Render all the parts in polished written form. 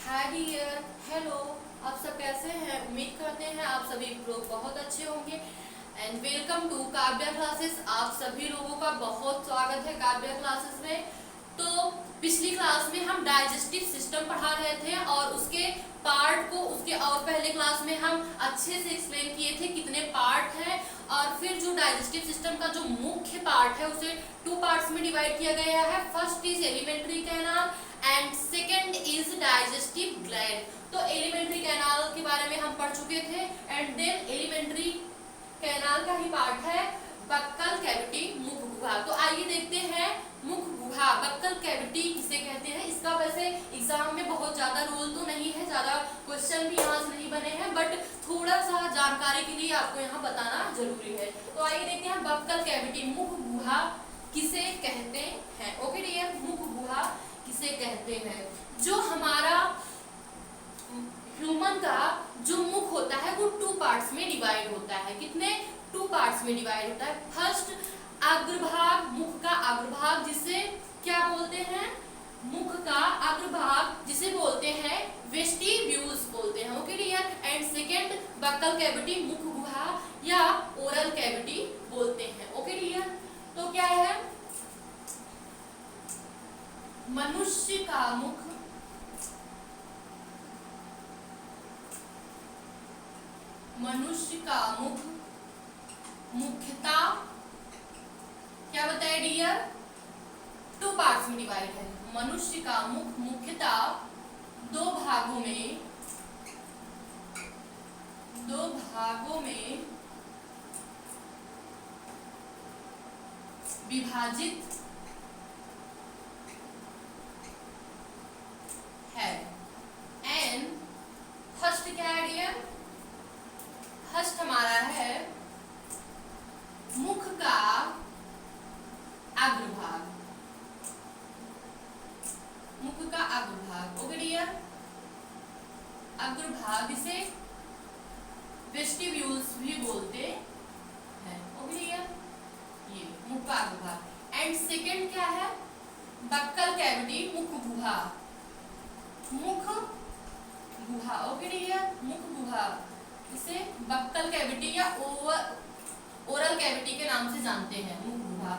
Hi dear, hello. आप सब कैसे हैं? उम्मीद करते हैं आप सभी लोग बहुत अच्छे होंगे। And welcome to Kavya classes. आप सभी लोगों का बहुत स्वागत है काव्या क्लासेस में। तो पिछली क्लास में हम डाइजेस्टिव सिस्टम पढ़ा रहे थे और उसके पार्ट को उसके और पहले क्लास में हम अच्छे से एक्सप्लेन किए थे कितने पार्ट हैं। और फिर जो डाइजेस्टिव सिस्टम का जो मुख्य पार्ट है उसे 2 पार्ट्स में डिवाइड किया गया है। First is alimentary canal and second is digestive gland. तो एलिमेंट्री कैनाल के बारे में हम पढ़ चुके थे। एंड देन एलिमेंट्री कैनाल का ही पार्ट है बक्कल कैविटी, मुख गुहा। तो आइए देखते हैं मुख गुहा, बक्कल कैविटी किसे कहते हैं। इसका वैसे एग्जाम में बहुत ज्यादा रोल तो नहीं है, ज्यादा क्वेश्चन भी यहाँ से नहीं बने हैं, बट थोड़ा सा जानकारी के लिए आपको यहाँ बताना जरूरी है। तो आइए देखते हैं बक्कल कैविटी, मुख गुहा किसे कहते हैं। ओके डियर, मुख गुहा किसे कहते हैं। जो हमारा ह्यूमन का जो मुख होता है वो 2 पार्ट्स में डिवाइड होता है। कितने? 2 पार्ट्स में डिवाइड होता है। फर्स्ट अग्रभाग, मुख का अग्रभाग जिसे क्या बोलते हैं? मुख का अग्रभाग जिसे बोलते हैं वेस्टिब्यूल्स बोलते हैं। Okay dear. And second buccal cavity, मुख गुहा या ओरल कैविटी बोलते हैं। Okay dear. तो क्या है? मनुष्य का मुख मुख्यतः क्या बताया डियर? 2 पार्ट्स में डिवाइड है। मनुष्य का मुख मुख्यतः 2 भागों में विभाजित है। एंड फर्स्ट क्या है डियर? फर्स्ट हमारा है मुख का अग्रभाग, मुख का अग्रभाग। Okay dear. अग्रभाग इसे वेस्टिब्यूल्स भी बोलते हैं। ओके डियर, ये मुख का अग्रभाग। एंड सेकेंड क्या है? बक्कल कैविटी, मुख गुहा, मुख गुहा। ओके डियर, मुख गुहा इसे बक्कल कैविटी या ओरल कैविटी के नाम से जानते हैं। मुख गुहा,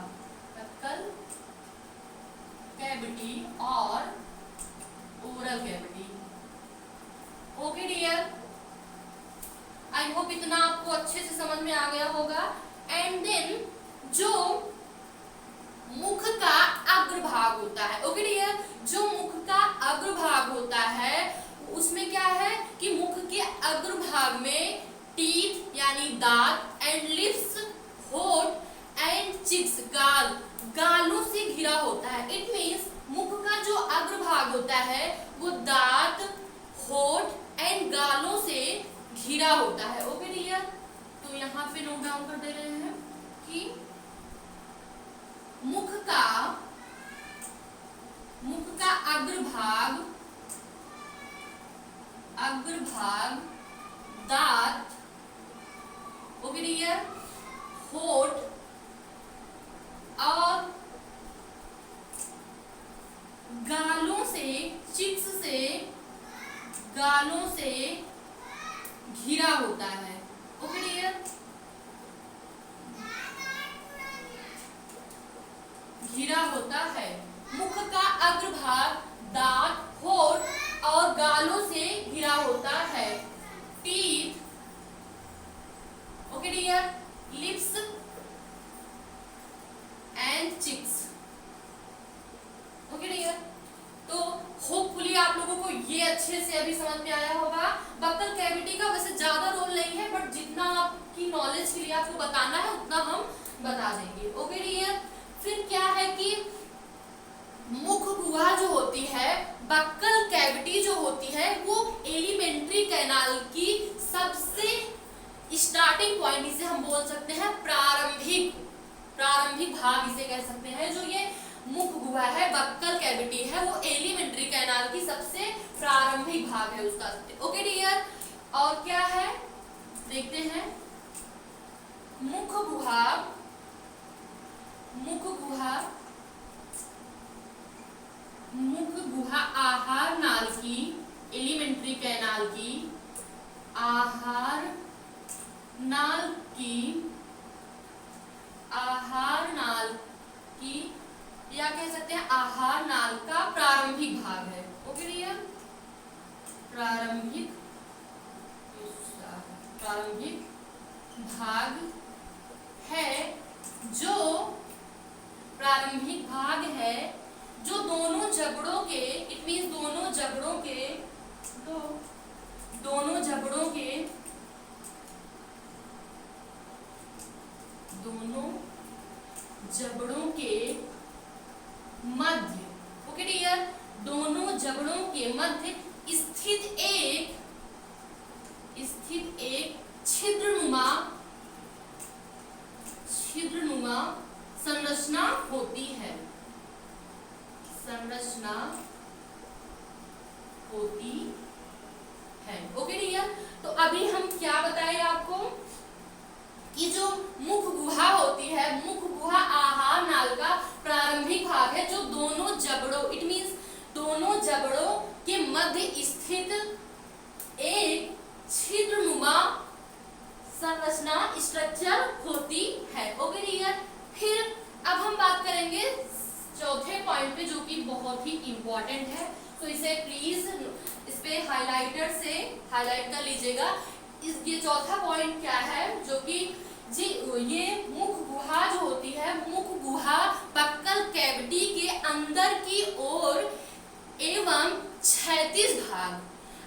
बक्कल कैविटी और oral cavity. Okay dear, I hope इतना आपको अच्छे से समझ में आ गया होगा। एंड देन जो मुख का अग्रभाग होता है, ओके डियर, जो मुख का अग्रभाग होता है उसमें क्या है कि मुख के अग्रभाग में टीथ यानी दांत एंड लिप्स, होठ एंड चिक्स, गालों से घिरा होता है। इट मींस मुख का जो अग्रभाग होता है वो दांत, होठ एंड गालों से घिरा होता है। Okay dear. तो यहाँ पे नोट डाउन कर दे रहे हैं कि मुख का अग्रभाग दांत, ओके डियर, होठ और गालों से, चिक्स से, गालों से घिरा होता है। ओके डियर, घिरा होता है। मुख का अग्रभाग दांत, होठ और गालों से घिरा होता है। Teeth, okay dear, lips and cheeks. Okay dear. तो होपफुली आप लोगों को ये अच्छे से अभी समझ में आया होगा। बक्कल कैविटी का वैसे ज्यादा रोल नहीं है, बट जितना आपकी नॉलेज के लिए आपको बताना है उतना हम बता देंगे। Okay dear. फिर क्या है कि मुख गुहा जो होती है, बक्कल कैविटी जो होती है, वो एलिमेंट्री कैनाल की सबसे स्टार्टिंग पॉइंट, इसे हम बोल सकते हैं प्रारंभिक भाग इसे कह सकते हैं। जो ये मुख गुहा है, बक्कल कैविटी है, वो एलिमेंट्री कैनाल की सबसे प्रारंभिक भाग है उसका। Okay dear. और क्या है देखते हैं। मुख गुहा मुख गुहा आहार नाल की एलिमेंट्री कैनाल की, आहार नाल की, आहार नाल की, या कह सकते हैं आहार नाल का प्रारंभिक भाग है। ओके डियर, प्रारंभिक भाग है, जो प्रारंभिक भाग है जो दोनों जबड़ों के, इट मीन्स दोनों जबड़ों के मध्य, ओके डियर, दोनों जबड़ों के मध्य स्थित एक छिद्रनुमा संरचना होती है, ओके डियर। तो अभी हम क्या बताए आपको कि जो मुख गुहा होती है, मुख गुहा आहार नाल का प्रारंभिक भाग है जो दोनों जबड़ों, इट मींस दोनों जबड़ों के मध्य स्थित एक छिद्रनुमा संरचना स्ट्रक्चर होती है, ओके डियर। फिर अब हम बात करेंगे चौथे पॉइंट पे जो कि बहुत ही इंपॉर्टेंट है, तो इसे प्लीज इस पे हाइलाइटर से हाईलाइट कर लीजिएगा। ये चौथा पॉइंट क्या है, जो कि जी ये मुख गुहा जो होती है, मुख गुहा बक्कल कैविटी के अंदर की ओर एवं क्षैतिज भाग,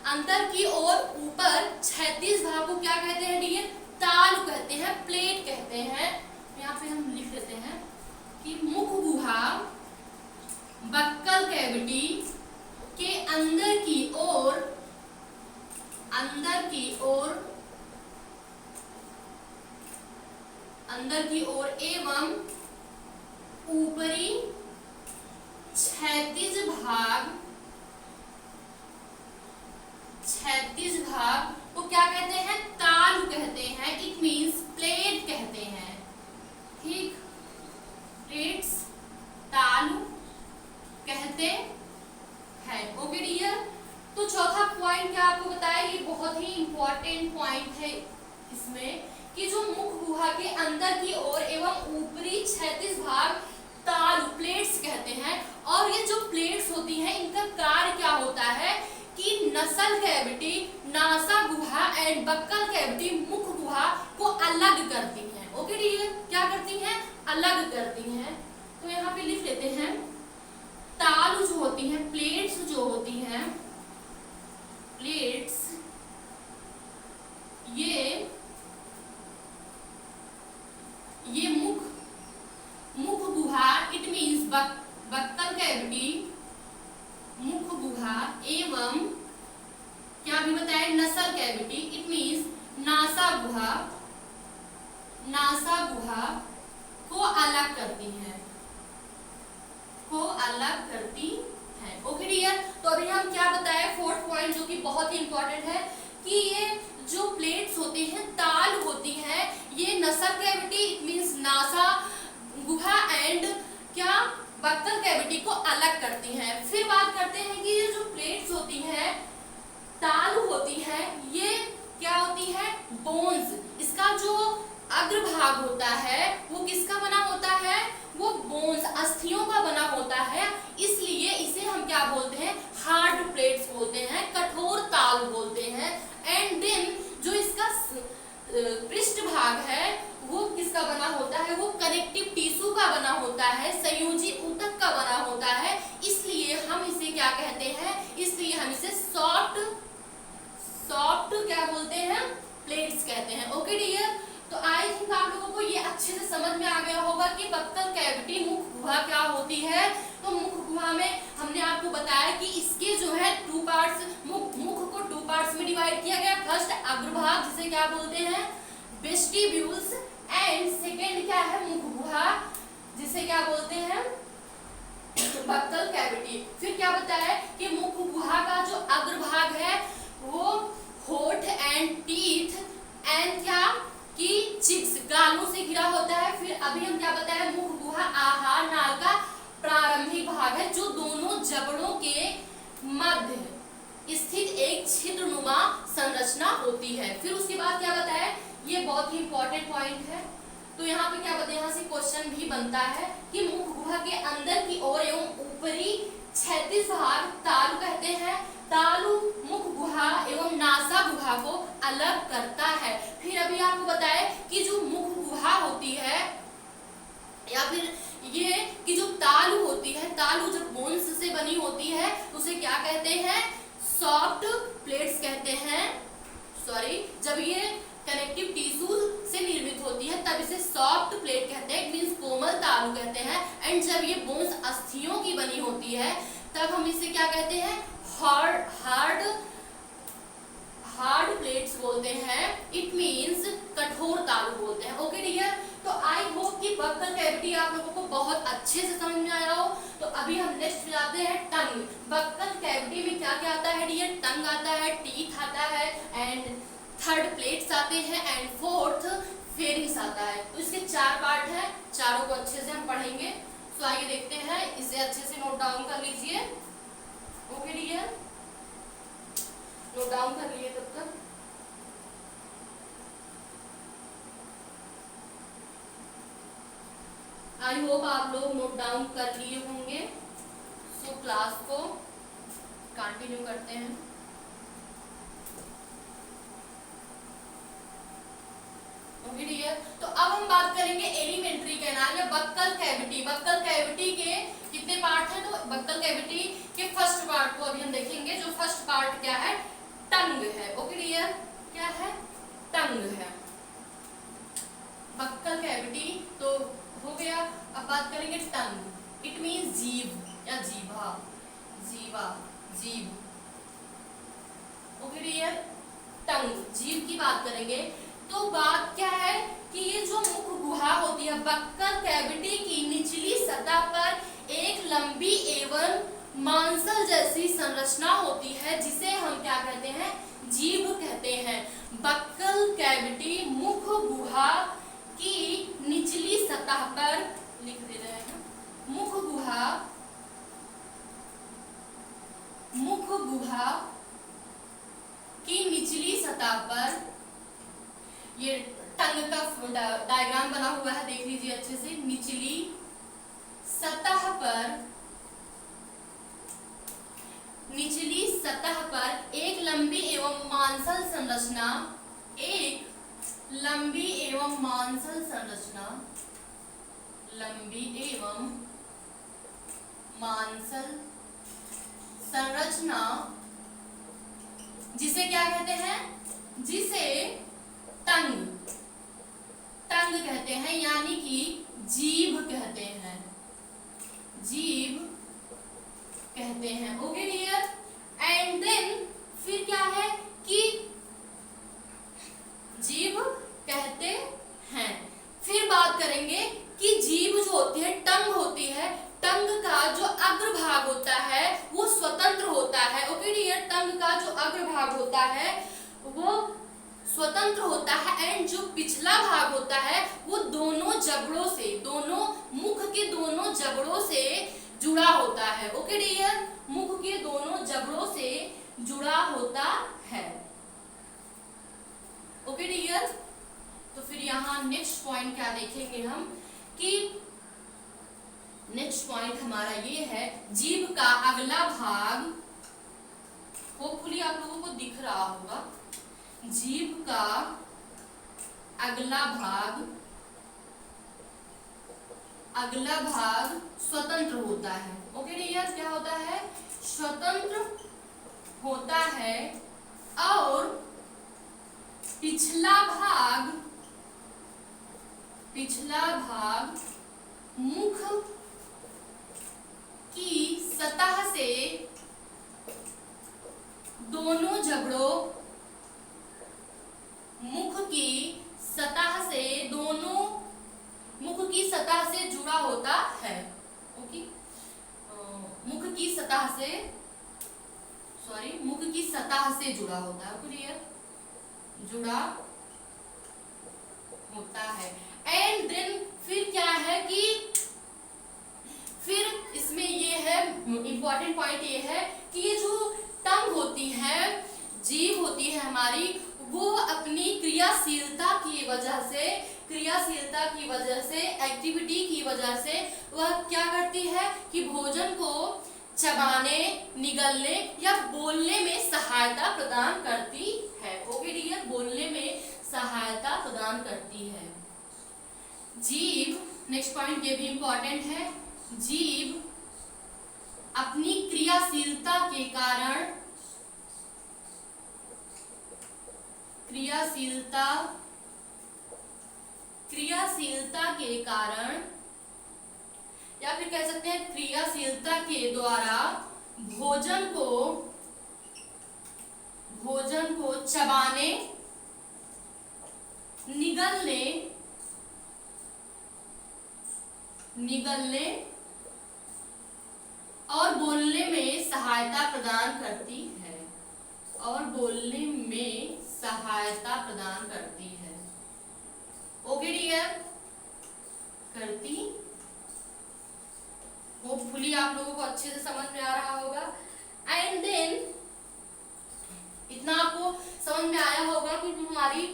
अंदर की ओर ऊपर क्षैतिज भाग को क्या कहते हैं डियर? तालु कहते हैं, प्लेट कहते हैं। यहाँ पे हम लिख देते हैं कि मुख गुहा बक्कल कैविटी के अंदर की ओर एवं ऊपरी क्षैतिज भाग को क्या कहते हैं? तालु कहते हैं, इट मींस प्लेट कहते हैं, ठीक, प्लेट्स तालु कहते हैं, ओके डियर। तो चौथा पॉइंट क्या आपको बताया, ये बहुत ही इंपॉर्टेंट पॉइंट है इसमें कि जो मुख गुहा के अंदर की ओर एवं ऊपरी क्षैतिज भाग तालु प्लेट्स कहते हैं। और ये जो प्लेट्स होती हैं इनका कार्य क्या होता है कि नसल cavity, NASA Guha and buckle cavity मुख गुहा को अलग करती हैं, ओके डियर, क्या करती हैं? अलग करती हैं। तो यहाँ पे लिख लेते हैं तालु जो होती हैं, प्लेट्स जो होती हैं, प्लेट्स ये मुख गुहा, इट मींस बक्कल कैविटी, मुख गुहा एवं क्या भी बताया, नसल कैविटी, इट मींस नासा गुहा को अलग करती है, ओके डियर। तो अभी हम क्या बताए, फोर्थ पॉइंट जो कि बहुत ही इंपॉर्टेंट है कि ये जो प्लेट्स होती हैं, ताल होती हैं, ये नसल cavity, it means NASA Guha and क्या बक्कल कैविटी को अलग करती हैं। फिर बात करते हैं कि ये जो प्लेट्स होती हैं, तालु होती है, ये क्या होती है? बोन्स। इसका जो अग्रभाग होता है वो किसका बना होता है? वो बोन्स, अस्थियों का बना होता है, इसलिए इसे हम क्या बोलते हैं? हार्ड प्लेट्स बोलते हैं, कठोर तालु बोलते हैं। एंड देन जो इसका पृष्ठ भाग है वो किसका बना होता है? वो कनेक्टिव टिश्यू का बना होता है, संयोजी ऊतक का बना होता है, इसलिए हम इसे क्या कहते हैं? इसलिए हम इसे सॉफ्ट क्या बोलते हैं? प्लेट्स कहते हैं, ओके डियर। तो आई थिंक आप लोगों को ये अच्छे से समझ में आ गया होगा कि बक्कल कैविटी, मुख गुहा क्या होती है। तो मुख गुहा में हमने आपको बताया कि इसके जो है टू पार्ट्स, मुख को टू पार्ट्स में डिवाइड किया गया। फर्स्ट अग्रभाग जिसे क्या बोलते हैं? वेस्टिब्यूल्स, एंड सेकेंड क्या है? मुख गुहा जिसे क्या बोलते हैं? Buccal cavity. फिर क्या बताया कि मुख गुहा का जो अग्रभाग है वो होठ एंड टीथ एंड क्या कि चिप्स, गालों से घिरा होता है। फिर अभी हम क्या बताया, मुख गुहा आहार नाल का प्रारंभिक भाग है जो दोनों जबड़ों के मध्य स्थित एक छिद्रनुमा संरचना होती है। फिर उसके बाद क्या बताया, ये बहुत ही इंपॉर्टेंट पॉइंट है। तो यहाँ पे क्या बताया, यहाँ से क्वेश्चन भी बनता है कि मुख गुहा के अंदर की ओर एवं ऊपरी क्षैतिज भाग तालु कहते हैं। तालु मुख गुहा एवं नासा गुहा को अलग करता है। फिर अभी आपको बताया कि जो मुख गुहा होती है या फिर ये कि जो तालु होती है, तालु जब बोन्स से बनी होती है उसे क्या कहते हैं, सॉफ्ट प्लेट्स कहते हैं। सॉरी, जब ये कनेक्टिव टिश्यू से निर्मित होती है तब इसे सॉफ्ट प्लेट कहते हैं, मींस कोमल तालु कहते हैं। एंड जब ये बोन्स अस्थियों की बनी होती है तब हम इसे क्या कहते हैं, हार्ड प्लेट्स बोलते हैं। इट मींस कठोर तालु बोलते हैं। ओके डियर, तो आई होप कि बक्कल कैविटी आप लोगों को बहुत अच्छे से समझ में आया हो। तो अभी हम नेक्स्ट में जाते हैं टंग। बक्कल कैविटी में क्या क्या आता है डियर, टंग आता है, टीथ आता है, एंड थर्ड प्लेट्स आते हैं, एंड फोर्थ फेरिंग्स आता है। तो इसके 4 पार्ट हैं, चारों को अच्छे से हम पढ़ेंगे। तो आइए देखते हैं, इसे अच्छे से नोट डाउन कर लीजिए। ओके डियर, नोट डाउन कर लिए तब तक। आई होप आप लोग नोट डाउन कर लिए होंगे। सो क्लास को कंटिन्यू करते हैं। ओके डियर, तो अब हम बात करेंगे एलिमेंट्री कैनाल या बक्कल कैविटी। बक्कल कैविटी के कितने पार्ट हैं, तो बक्कल कैविटी के फर्स्ट पार्ट को अभी हम देखेंगे। जो फर्स्ट पार्ट क्या है, टंग है। ओके डियर, क्या है, टंग है बक्कल कैविटी। तो हो गया। अब बात करेंगे टंग। इट मींस जीभ या जीभा, जीवा, जीभ। ओके डियर, टंग, जीभ की बात करेंगे। तो बात क्या है कि ये जो मुख गुहा होती है बक्कल कैविटी की निचली सतह पर एक लंबी एवं मांसल जैसी संरचना होती है, जिसे हम क्या कहते हैं, जीभ कहते हैं। बक्कल कैविटी मुख गुहा की निचली सतह पर, लिख दे रहे हैं, मुख गुहा की निचली सतह पर, ये टंग का डायग्राम बना हुआ है, देख लीजिए अच्छे से। निचली सतह पर एक लंबी एवं मांसल संरचना, एक लंबी एवं मांसल संरचना, लंबी एवं मांसल संरचना, जिसे क्या कहते हैं, जिसे टंग कहते हैं, यानी कि जीभ कहते हैं, जीभ कहते हैं। ओके डियर, एंड देन फिर क्या है कि जीभ कहते हैं। फिर बात करेंगे कि जीभ जो होती है, टंग होती है, टंग का जो अग्रभाग होता है वो स्वतंत्र होता है। ओके डियर, टंग का जो अग्रभाग होता है वो स्वतंत्र होता है, एंड जो पिछला भाग होता है वो दोनों जबड़ों से, दोनों मुख के दोनों जबड़ों से जुड़ा होता है। ओके डियर, मुख के दोनों जबड़ों से जुड़ा होता है। ओके डियर, तो फिर यहाँ नेक्स्ट पॉइंट क्या देखेंगे हम कि नेक्स्ट पॉइंट हमारा ये है, जीभ का अगला भाग, होपफुली आप लोगों को दिख रहा होगा, जीभ का अगला भाग स्वतंत्र होता है। ओके डियर, क्या होता है, स्वतंत्र होता है, और पिछला भाग मुख की सतह से दोनों जबड़ों, मुख की सतह से जुड़ा होता है। ओके, मुख की सतह से जुड़ा होता है। क्लियर, जुड़ा होता है। एंड देन फिर क्या है कि फिर इसमें ये है, इंपॉर्टेंट पॉइंट ये है कि ये जो टंग होती है, जीभ होती है हमारी, वो अपनी क्रियाशीलता की वजह से एक्टिविटी की वजह से वह क्या करती है कि भोजन को चबाने, निगलने या बोलने में सहायता प्रदान करती है। ओके डियर, बोलने में सहायता प्रदान करती है। जीभ, नेक्स्ट पॉइंट ये भी इंपॉर्टेंट है, जीभ अपनी क्रियाशीलता के कारण या फिर कह सकते हैं क्रियाशीलता के द्वारा भोजन को चबाने, निगलने और बोलने में सहायता प्रदान करती है, ओके डियर, करती। होपफुली आप लोगों को अच्छे से समझ में आ रहा होगा। एंड देन इतना आपको समझ में आया होगा कि जो हमारी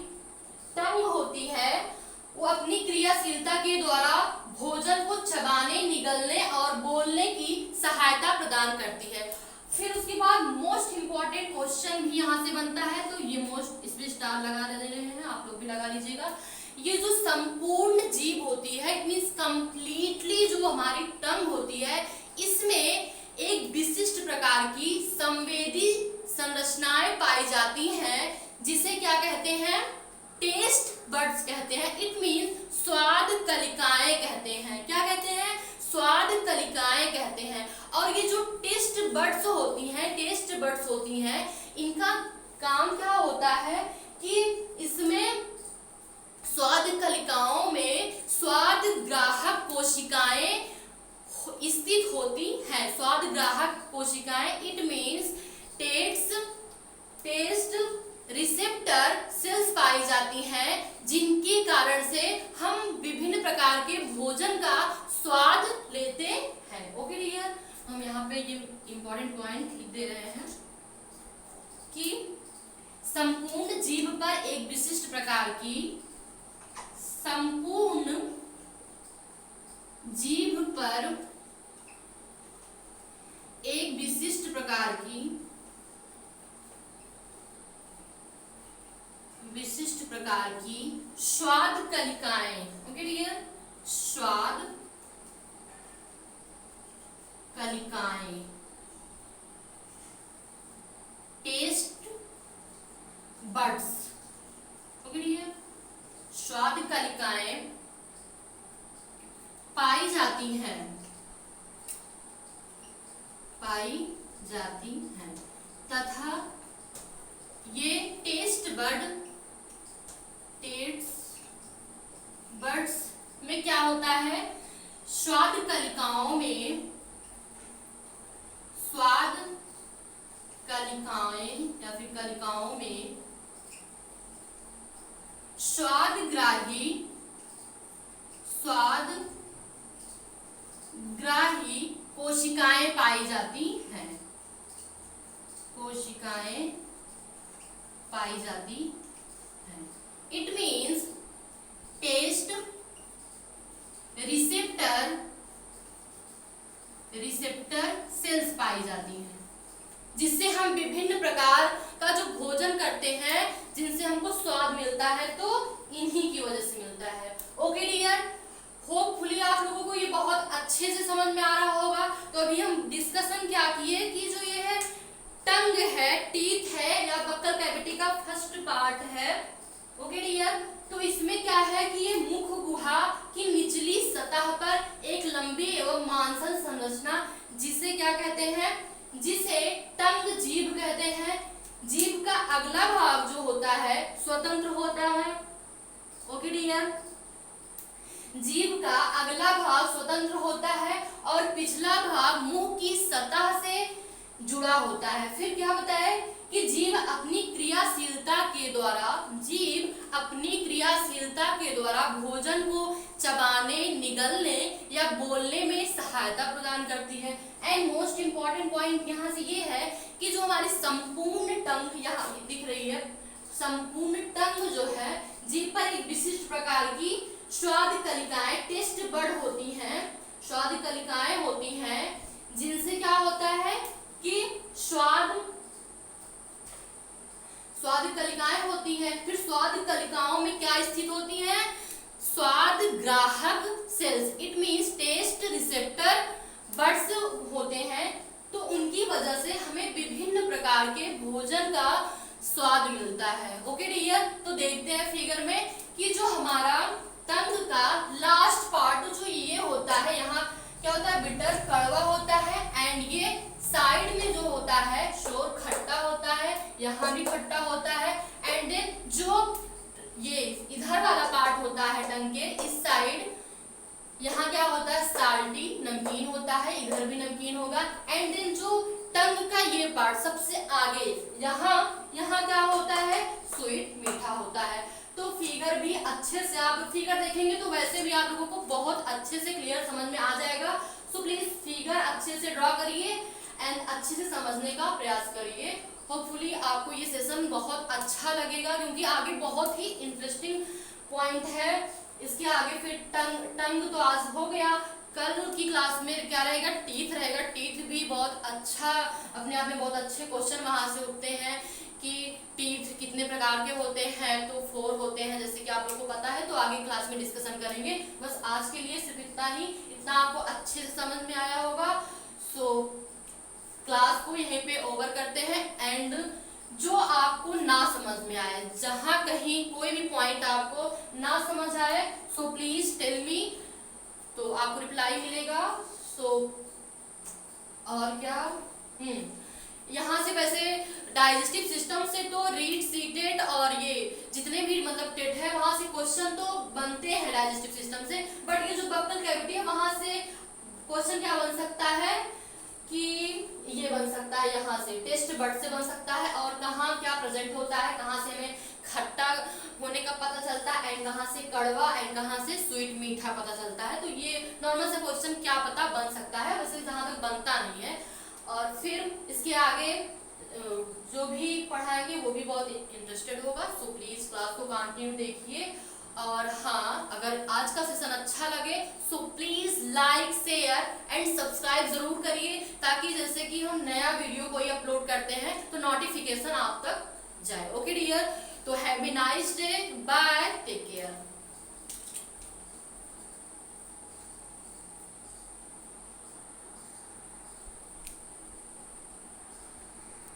टंग होती है वो अपनी क्रियाशीलता के द्वारा भोजन को चबाने, निगलने और बोलने की सहायता प्रदान करती है। फिर उसके बाद मोस्ट इंपॉर्टेंट क्वेश्चन भी यहाँ से बनता है, तो ये मोस्ट, इस पे स्टार लगा दे रहे हैं, आप लोग भी लगा लीजिएगा। ये जो संपूर्ण जीभ होती है, इट मींस कंप्लीटली जो हमारी टंग होती है, इसमें एक विशिष्ट प्रकार की संवेदी संरचनाएं पाई जाती हैं, जिसे क्या कहते हैं, टेस्ट बड्स कहते हैं। इट मींस स्वाद कलिकाएं कहते हैं। क्या कहते हैं, स्वाद कलिकाएं कहते हैं। और ये जो टेस्ट बड्स होती हैं, इनका काम क्या होता है कि इसमें स्वाद कलिकाओं में स्वाद ग्राहक कोशिकाएं स्थित होती हैं। स्वाद ग्राहक कोशिकाएं, it means taste receptor cells पाई जाती हैं, जिनके कारण से हम विभिन्न प्रकार के भोजन का स्वाद लेते हैं। ओके डियर, हम यहाँ पे ये इंपॉर्टेंट पॉइंट लिख दे रहे हैं कि संपूर्ण जीभ पर एक विशिष्ट प्रकार की स्वाद कलिकाएं, ओके डियर, स्वाद कलिकाएं, टेस्ट बड्स, ओके डियर, स्वाद कलिकाएं पाई जाती हैं तथा ये टेस्ट बड्स में क्या होता है, स्वाद कलिकाओं में स्वादग्राही कोशिकाएं पाई जाती हैं। It means taste receptor cells पाई जाती हैं, जिससे हम विभिन्न प्रकार का जो भोजन करते हैं, जिनसे हमको स्वाद मिलता है, तो इन्हीं की वजह से मिलता है। ओके डियर, होपफुली आप लोगों को ये बहुत अच्छे से समझ में आ रहा होगा। तो अभी हम डिस्कशन क्या किए कि जो ये है टंग है, टीथ है या बक्कल कैविटी का फर्स्ट पार्ट है। ओके डियर, तो इसमें क्या है कि ये मुख गुहा की निचली सतह पर एक लंबी एवं मांसल संरचना, जिसे क्या कहते हैं, जिसे टंग जीभ कहते हैं। जीभ का अगला भाग जो होता है स्वतंत्र होता है। ओके डियर, जीभ का अगला भाग स्वतंत्र होता है और पिछला भाग मुंह की सतह से जुड़ा होता है। फिर क्या होता है कि जीभ अपनी क्रियाशीलता के द्वारा भोजन को चबाने, निगलने या बोलने में सहायता प्रदान करती है। एंड मोस्ट इंपॉर्टेंट पॉइंट यहाँ से ये है कि जो हमारी संपूर्ण टंग यहाँ दिख रही है, संपूर्ण टंग जो है जी पर एक विशिष्ट प्रकार की स्वाद कलिकाएं टेस्ट बड होती हैं, स्वाद कलिकाएं होती हैं जिनसे क्या होता है कि स्वाद कलिकाएं होती हैं। फिर स्वाद कलिकाओं में क्या स्थित होती हैं? स्वाद ग्राहक cells, it means taste receptor buds होते हैं। तो उनकी वजह से हमें विभिन्न प्रकार के भोजन का स्वाद मिलता है। ओके डियर, तो देखते हैं फिगर में कि जो हमारा टंग का लास्ट पार्ट जो ये होता है, यहाँ क्या होता है? बिटर, कड़वा होता है। एंड ये साइड में जो होता है शोर, खट्टा होता है, यहाँ भी खट्टा होता है। एंड देन जो ये इधर वाला पार्ट होता है टंग के इस साइड, यहाँ क्या होता है? साल्टी, नमकीन होता है, इधर भी नमकीन होगा। एंड देन जो टंग का ये पार्ट सबसे आगे, यहाँ क्या होता है? स्वीट, मीठा होता है। तो फिगर भी अच्छे से आप फिगर देखेंगे तो वैसे भी आप लोगों को बहुत अच्छे से क्लियर समझ में आ जाएगा। सो प्लीज फिगर अच्छे से ड्रॉ करिए एंड अच्छे से समझने का प्रयास करिए। होपफुली आपको ये सेशन बहुत अच्छा लगेगा क्योंकि आगे बहुत ही इंटरेस्टिंग पॉइंट है। इसके आगे फिर टंग तो आज हो गया, कल की क्लास में क्या रहेगा? टीथ रहेगा। टीथ भी बहुत अच्छा, अपने आप में बहुत अच्छे क्वेश्चन वहां से उठते हैं कि टीथ कितने प्रकार के होते हैं। तो 4 होते हैं जैसे कि आप लोगों को पता है, तो आगे क्लास में डिस्कशन करेंगे। बस आज के लिए सिर्फ इतना ही, इतना आपको अच्छे से समझ में आया होगा। सो क्लास को यहीं पे ओवर करते हैं। एंड जो आपको ना समझ में आए, जहां कहीं कोई भी पॉइंट आपको ना समझ आए, सो प्लीज टेल मी, तो आपको रिप्लाई मिलेगा। सो और क्या, यहाँ से वैसे डाइजेस्टिव सिस्टम से तो रीड, सीटेड और ये जितने भी मतलब टेट है वहां से क्वेश्चन तो बनते हैं डाइजेस्टिव सिस्टम से। बट ये जो बक्कल कैविटी है वहां से क्वेश्चन क्या बन सकता है कि ये बन सकता है, यहाँ से टेस्ट बड से बन सकता है। और कहाँ क्या प्रेजेंट होता है, कहाँ से हमें खट्टा होने का पता चलता है, एंड कहाँ से कड़वा, एंड कहाँ से स्वीट, मीठा पता चलता है। तो ये नॉर्मल से क्वेश्चन क्या पता बन सकता है, वैसे जहाँ तक बनता नहीं है। और फिर इसके आगे जो भी पढ़ाएंगे वो भी बहुत इंटरेस्टेड होगा। सो प्लीज क्लास को कंटिन्यू देखिए। और हाँ, अगर आज का सेशन अच्छा लगे so please like, share and subscribe जरूर करिए, ताकि जैसे कि हम नया वीडियो कोई अपलोड करते हैं तो नोटिफिकेशन आप तक जाए। ओके डियर, तो have a nice day, bye, take care.